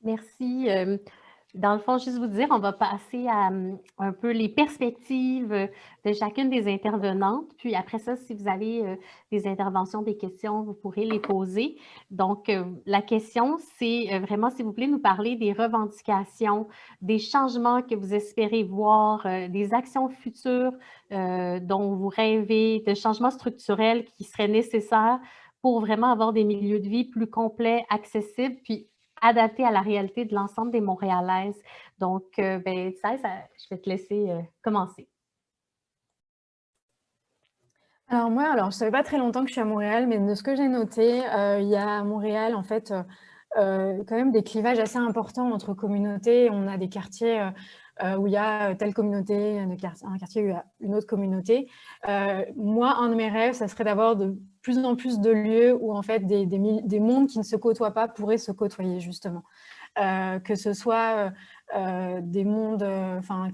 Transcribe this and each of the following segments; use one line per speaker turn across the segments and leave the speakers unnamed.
Merci. Dans le fond, juste vous dire, on va passer à un peu les perspectives de chacune des intervenantes. Puis après ça, si vous avez des interventions, des questions, vous pourrez les poser. Donc, la question, c'est vraiment, s'il vous plaît, nous parler des revendications, des changements que vous espérez voir, des actions futures dont vous rêvez, de changements structurels qui seraient nécessaires pour vraiment avoir des milieux de vie plus complets, accessibles, puis adapté à la réalité de l'ensemble des Montréalaises. Donc, ben, je vais te laisser commencer.
Alors moi, je ne savais pas très longtemps que je suis à Montréal, mais de ce que j'ai noté, il y a à Montréal, en fait, quand même des clivages assez importants entre communautés. On a des quartiers où il y a telle communauté, un quartier où il y a une autre communauté. Moi, un de mes rêves, ça serait d'avoir de plus en plus de lieux où en fait des mondes qui ne se côtoient pas pourraient se côtoyer, justement. Que ce soit des mondes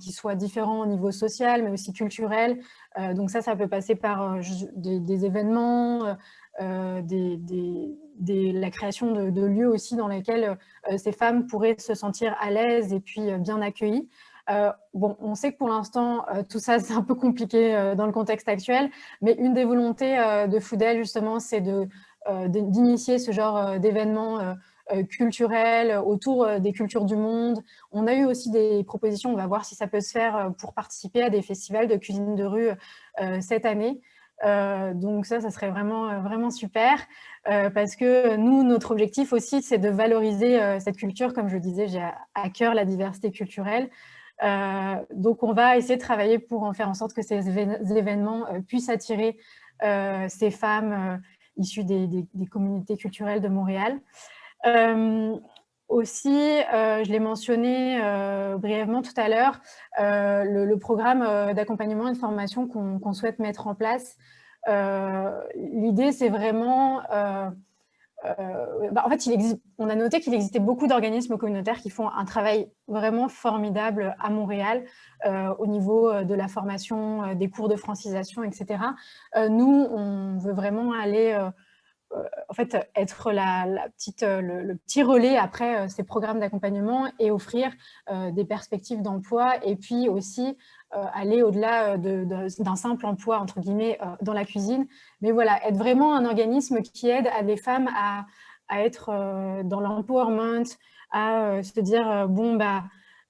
qui soient différents au niveau social, mais aussi culturel. Donc ça peut passer par des événements, la création de lieux aussi dans lesquels ces femmes pourraient se sentir à l'aise et puis bien accueillies. Bon, on sait que pour l'instant, tout ça, c'est un peu compliqué dans le contexte actuel, mais une des volontés de Foodel, justement, c'est d'initier ce genre d'événements culturels autour des cultures du monde. On a eu aussi des propositions, on va voir si ça peut se faire pour participer à des festivals de cuisine de rue cette année. Donc ça serait vraiment super parce que nous, notre objectif aussi, c'est de valoriser cette culture. Comme je le disais, j'ai à cœur la diversité culturelle. Donc on va essayer de travailler pour en faire en sorte que ces événements puissent attirer ces femmes issues des communautés culturelles de Montréal. Aussi, je l'ai mentionné brièvement tout à l'heure, le programme d'accompagnement et de formation qu'on souhaite mettre en place. L'idée, c'est vraiment... en fait, on a noté qu'il existait beaucoup d'organismes communautaires qui font un travail vraiment formidable à Montréal au niveau de la formation, des cours de francisation, etc. Nous, on veut vraiment aller... en fait, être le petit relais après ces programmes d'accompagnement et offrir des perspectives d'emploi et puis aussi aller au-delà d'un simple emploi, entre guillemets, dans la cuisine. Mais voilà, être vraiment un organisme qui aide à des femmes à être dans l'empowerment, à se dire, bon, bah,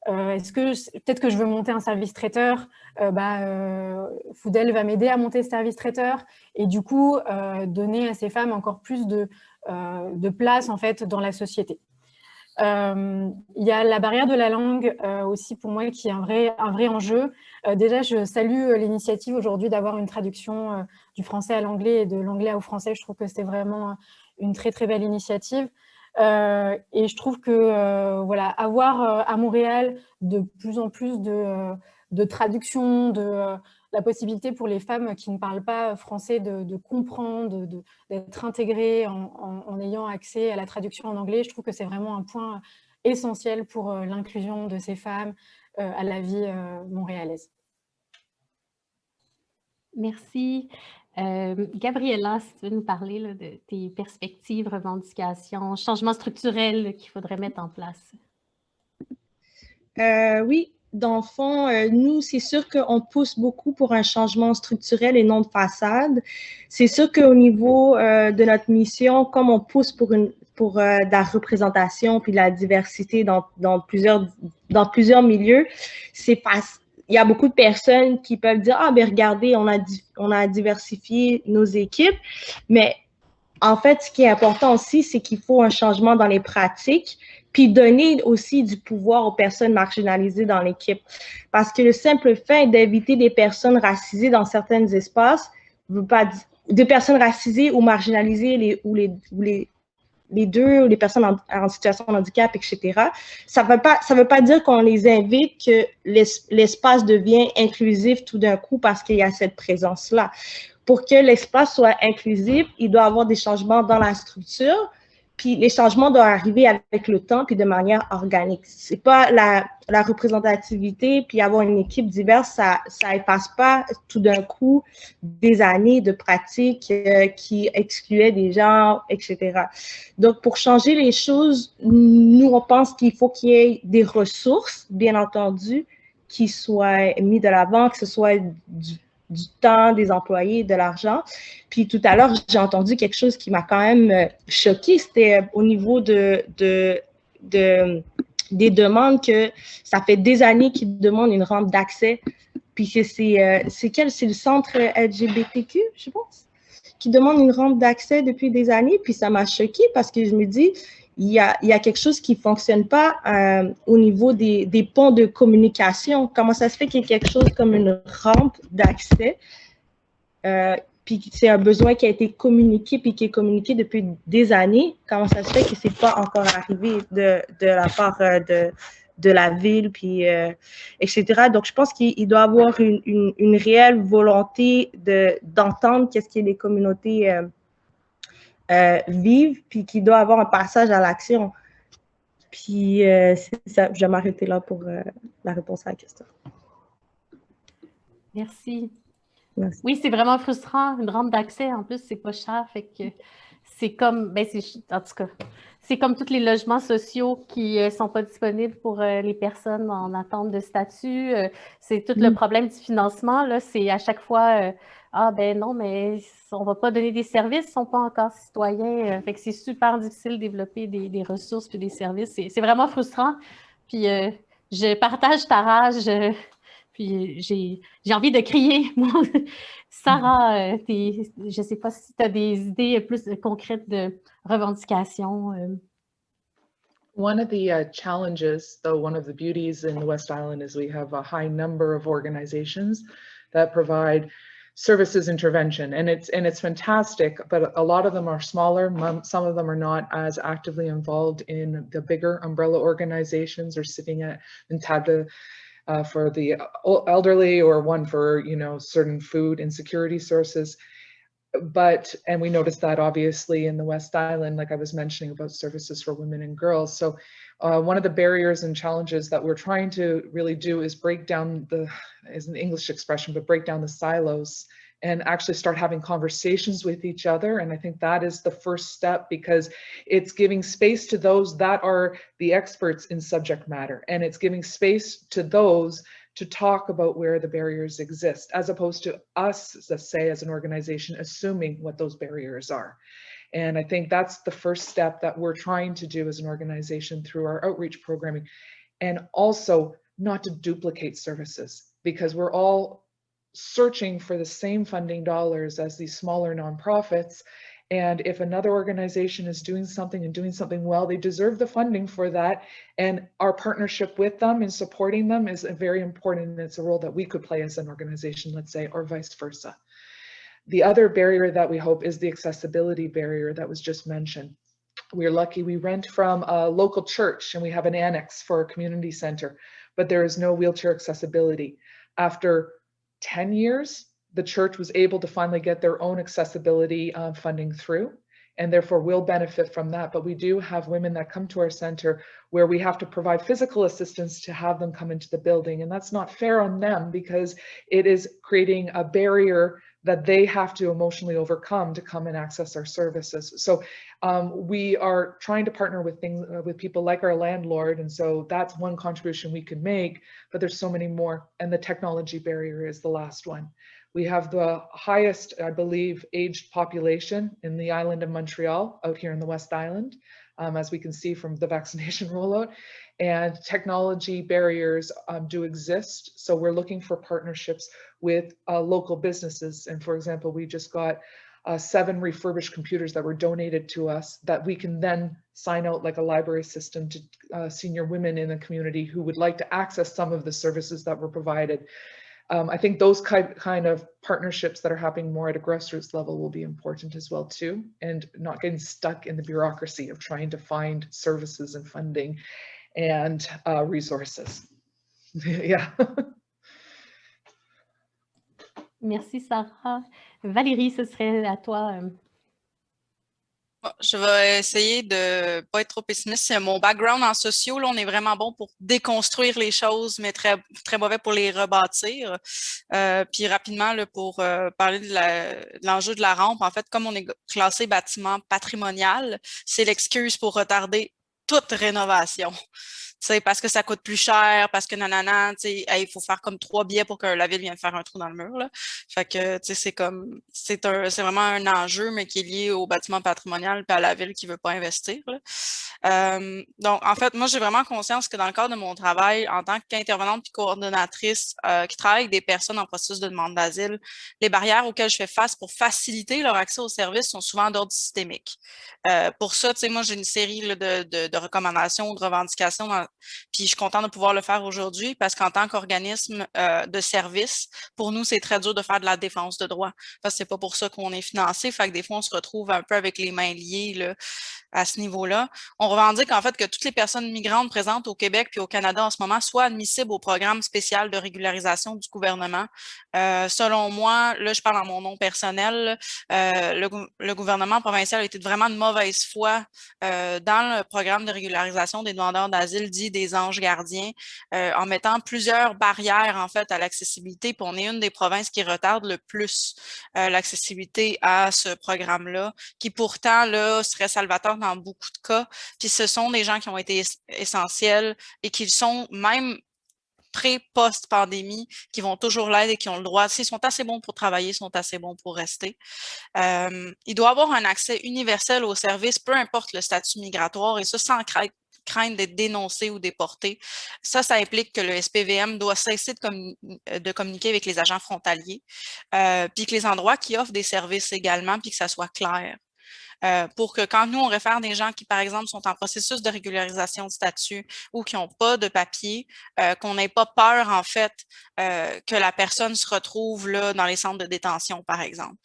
peut-être que je veux monter un service traiteur, Foodel va m'aider à monter ce service traiteur et du coup donner à ces femmes encore plus de place en fait dans la société. Il y a la barrière de la langue aussi pour moi qui est un vrai enjeu. Déjà, je salue l'initiative aujourd'hui d'avoir une traduction du français à l'anglais et de l'anglais au français. Je trouve que c'est vraiment une très très belle initiative. Et je trouve que voilà, avoir à Montréal de plus en plus de traduction, la possibilité pour les femmes qui ne parlent pas français de comprendre, d'être intégrées en ayant accès à la traduction en anglais, je trouve que c'est vraiment un point essentiel pour l'inclusion de ces femmes à la vie montréalaise.
Merci. Gabriella, si tu veux nous parler là, de tes perspectives, revendications, changements structurels qu'il faudrait mettre en place.
Oui, dans le fond, nous, c'est sûr qu'on pousse beaucoup pour un changement structurel et non de façade. C'est sûr qu'au niveau de notre mission, comme on pousse pour de la représentation puis de la diversité dans plusieurs milieux, il y a beaucoup de personnes qui peuvent dire « Ah, ben regardez, on a diversifié nos équipes. » Mais en fait, ce qui est important aussi, c'est qu'il faut un changement dans les pratiques puis donner aussi du pouvoir aux personnes marginalisées dans l'équipe. Parce que le simple fait d'inviter des personnes racisées dans certains espaces, des personnes racisées ou marginalisées les deux, les personnes en situation de handicap, etc., ça veut pas dire qu'on les invite, que l'espace devient inclusif tout d'un coup parce qu'il y a cette présence-là. Pour que l'espace soit inclusif, il doit y avoir des changements dans la structure, puis les changements doivent arriver avec le temps, puis de manière organique. C'est pas la représentativité, puis avoir une équipe diverse, ça efface pas tout d'un coup des années de pratique qui excluaient des gens, etc. Donc, pour changer les choses, nous, on pense qu'il faut qu'il y ait des ressources, bien entendu, qui soient mises de l'avant, que ce soit du temps des employés, de l'argent. Puis tout à l'heure, j'ai entendu quelque chose qui m'a quand même choquée, c'était au niveau des demandes que ça fait des années qu'ils demandent une rampe d'accès. Puis que c'est le centre LGBTQ, je pense, qui demande une rampe d'accès depuis des années. Puis ça m'a choquée parce que je me dis, il y a quelque chose qui ne fonctionne pas au niveau des ponts de communication. Comment ça se fait qu'il y ait quelque chose comme une rampe d'accès, puis c'est un besoin qui a été communiqué, puis qui est communiqué depuis des années. Comment ça se fait que ce n'est pas encore arrivé de la part de la ville, puis etc. Donc, je pense qu'il doit y avoir une réelle volonté d'entendre qu'est-ce que les communautés vivent, puis qu'il doit y avoir un passage à l'action. Puis, c'est ça, je vais m'arrêter là pour la réponse à la question.
Merci.
Merci.
Oui, c'est vraiment frustrant. Une rampe d'accès, en plus, c'est pas cher. Fait que c'est comme, en tout cas, c'est comme tous les logements sociaux qui ne sont pas disponibles pour les personnes en attente de statut. C'est tout le problème du financement. Là, c'est à chaque fois, ah ben non, mais on ne va pas donner des services, ils ne sont pas encore citoyens. Fait que c'est super difficile de développer des ressources et des services. C'est vraiment frustrant. Puis je partage ta rage. Puis j'ai envie de crier. Sarah, je ne sais pas si tu as des idées plus concrètes de revendications.
One of the challenges, though, one of the beauties in the West Island is we have a high number of organizations that provide services intervention, and it's fantastic, but a lot of them are smaller. Some of them are not as actively involved in the bigger umbrella organizations or sitting at Intabda for the elderly, or one for, certain food insecurity sources. And we noticed that obviously in the West Island, like I was mentioning about services for women and girls. So one of the barriers and challenges that we're trying to really do is break down is an English expression, but break down the silos and actually start having conversations with each other. And I think that is the first step, because it's giving space to those that are the experts in subject matter. And it's giving space to those to talk about where the barriers exist, as opposed to us, let's say, as an organization, assuming what those barriers are. And I think that's the first step that we're trying to do as an organization through our outreach programming, and also not to duplicate services, because we're all searching for the same funding dollars as these smaller nonprofits. And if another organization is doing something and doing something well, they deserve the funding for that. And our partnership with them and supporting them is very important. And it's a role that we could play as an organization, let's say, or vice versa. The other barrier that we hope is the accessibility barrier that was just mentioned. We're lucky we rent from a local church and we have an annex for a community center, but there is no wheelchair accessibility. After 10 years, the church was able to finally get their own accessibility funding through, and therefore will benefit from that. But we do have women that come to our center where we have to provide physical assistance to have them come into the building. And that's not fair on them, because it is creating a barrier that they have to emotionally overcome to come and access our services. So we are trying to partner with people like our landlord. And so that's one contribution we could make, but there's so many more. And the technology barrier is the last one. We have the highest, I believe, aged population in the island of Montreal, out here in the West Island, as we can see from the vaccination rollout. And technology barriers do exist. So we're looking for partnerships with local businesses. And for example, we just got 7 refurbished computers that were donated to us that we can then sign out like a library system to senior women in the community who would like to access some of the services that were provided. I think those kind of partnerships that are happening more at a grassroots level will be important as well too, and not getting stuck in the bureaucracy of trying to find services and funding and resources. Yeah.
Merci Sarah. Valérie, ce serait à toi.
Je vais essayer de pas être trop pessimiste. C'est mon background en sociaux, là, on est vraiment bon pour déconstruire les choses, mais très, très mauvais pour les rebâtir. Puis rapidement, là, pour parler de l'enjeu de la rampe, en fait, comme on est classé bâtiment patrimonial, c'est l'excuse pour retarder toute rénovation. C'est parce que ça coûte plus cher, parce que nanana, il faut faire comme 3 billets pour que la ville vienne faire un trou dans le mur, là. Fait que, c'est vraiment un enjeu, mais qui est lié au bâtiment patrimonial et à la ville qui veut pas investir, là. Donc, en fait, moi, j'ai vraiment conscience que dans le cadre de mon travail, en tant qu'intervenante et coordonnatrice qui travaille avec des personnes en processus de demande d'asile, les barrières auxquelles je fais face pour faciliter leur accès aux services sont souvent d'ordre systémique. Pour ça, moi, j'ai une série là, de recommandations ou de revendications, puis je suis contente de pouvoir le faire aujourd'hui parce qu'en tant qu'organisme de service, pour nous, c'est très dur de faire de la défense de droit parce que c'est pas pour ça qu'on est financé. Fait que des fois, on se retrouve un peu avec les mains liées là, à ce niveau-là. On revendique en fait que toutes les personnes migrantes présentes au Québec puis au Canada en ce moment soient admissibles au programme spécial de régularisation du gouvernement. Selon moi, là, je parle en mon nom personnel, le gouvernement provincial a été vraiment de mauvaise foi dans le programme de régularisation des demandeurs d'asile dit des anges gardiens, en mettant plusieurs barrières en fait à l'accessibilité. Puis on est une des provinces qui retarde le plus l'accessibilité à ce programme-là, qui pourtant là serait salvateur dans beaucoup de cas. Puis ce sont des gens qui ont été essentiels et qui sont même pré-post-pandémie, qui vont toujours l'être et qui ont le droit, s'ils sont assez bons pour travailler, ils sont assez bons pour rester. Il doit avoir un accès universel aux services, peu importe le statut migratoire, et ça sans crainte d'être dénoncé ou déporté. Ça implique que le SPVM doit cesser de communiquer avec les agents frontaliers, puis que les endroits qui offrent des services également, puis que ça soit clair. Pour que quand nous, on réfère des gens qui, par exemple, sont en processus de régularisation de statut ou qui n'ont pas de papier, qu'on n'ait pas peur, en fait, que la personne se retrouve là dans les centres de détention, par exemple.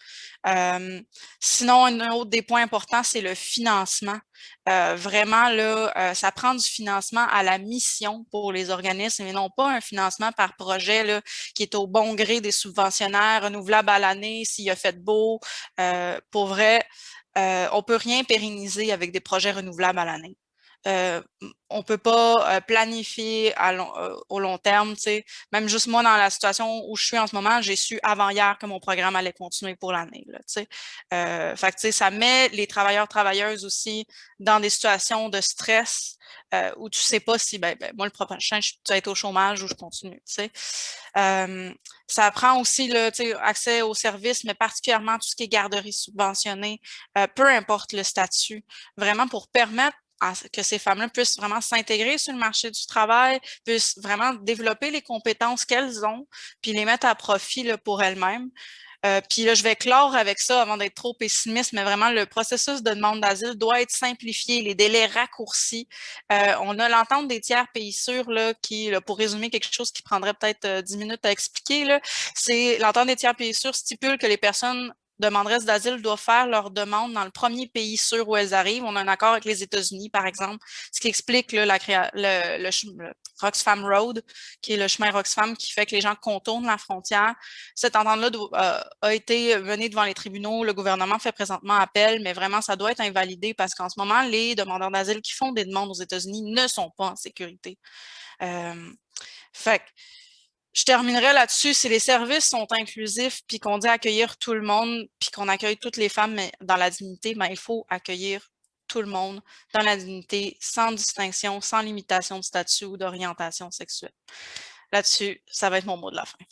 Sinon, un autre des points importants, c'est le financement. Vraiment, là, ça prend du financement à la mission pour les organismes et non pas un financement par projet là, qui est au bon gré des subventionnaires, renouvelable à l'année, s'il a fait beau. Pour vrai, on peut rien pérenniser avec des projets renouvelables à l'année. On peut pas planifier au long terme, tu sais. Même juste moi, dans la situation où je suis en ce moment, j'ai su avant hier que mon programme allait continuer pour l'année, là, tu sais. Fait que, tu sais, ça met les travailleurs-travailleuses aussi dans des situations de stress où tu sais pas si, moi, le prochain, je vais être au chômage ou je continue, tu sais. Ça prend aussi, là, tu sais, accès aux services, mais particulièrement tout ce qui est garderie subventionnée, peu importe le statut, vraiment pour permettre que ces femmes-là puissent vraiment s'intégrer sur le marché du travail, puissent vraiment développer les compétences qu'elles ont, puis les mettre à profit là, pour elles-mêmes. Puis là, je vais clore avec ça avant d'être trop pessimiste, mais vraiment, le processus de demande d'asile doit être simplifié, les délais raccourcis. On a l'entente des tiers pays sûrs, là, qui, là, pour résumer quelque chose qui prendrait peut-être 10 minutes à expliquer, là, c'est l'entente des tiers pays sûrs stipule que les personnes demanderesses d'asile doivent faire leur demande dans le premier pays sûr où elles arrivent. On a un accord avec les États-Unis, par exemple, ce qui explique là, le Roxfam Road, qui est le chemin Roxfam qui fait que les gens contournent la frontière. Cette entente-là a été menée devant les tribunaux. Le gouvernement fait présentement appel, mais vraiment, ça doit être invalidé parce qu'en ce moment, les demandeurs d'asile qui font des demandes aux États-Unis ne sont pas en sécurité. Fait que, je terminerai là-dessus. Si les services sont inclusifs, puis qu'on dit accueillir tout le monde, puis qu'on accueille toutes les femmes mais dans la dignité, ben, il faut accueillir tout le monde dans la dignité, sans distinction, sans limitation de statut ou d'orientation sexuelle. Là-dessus, ça va être mon mot de la fin.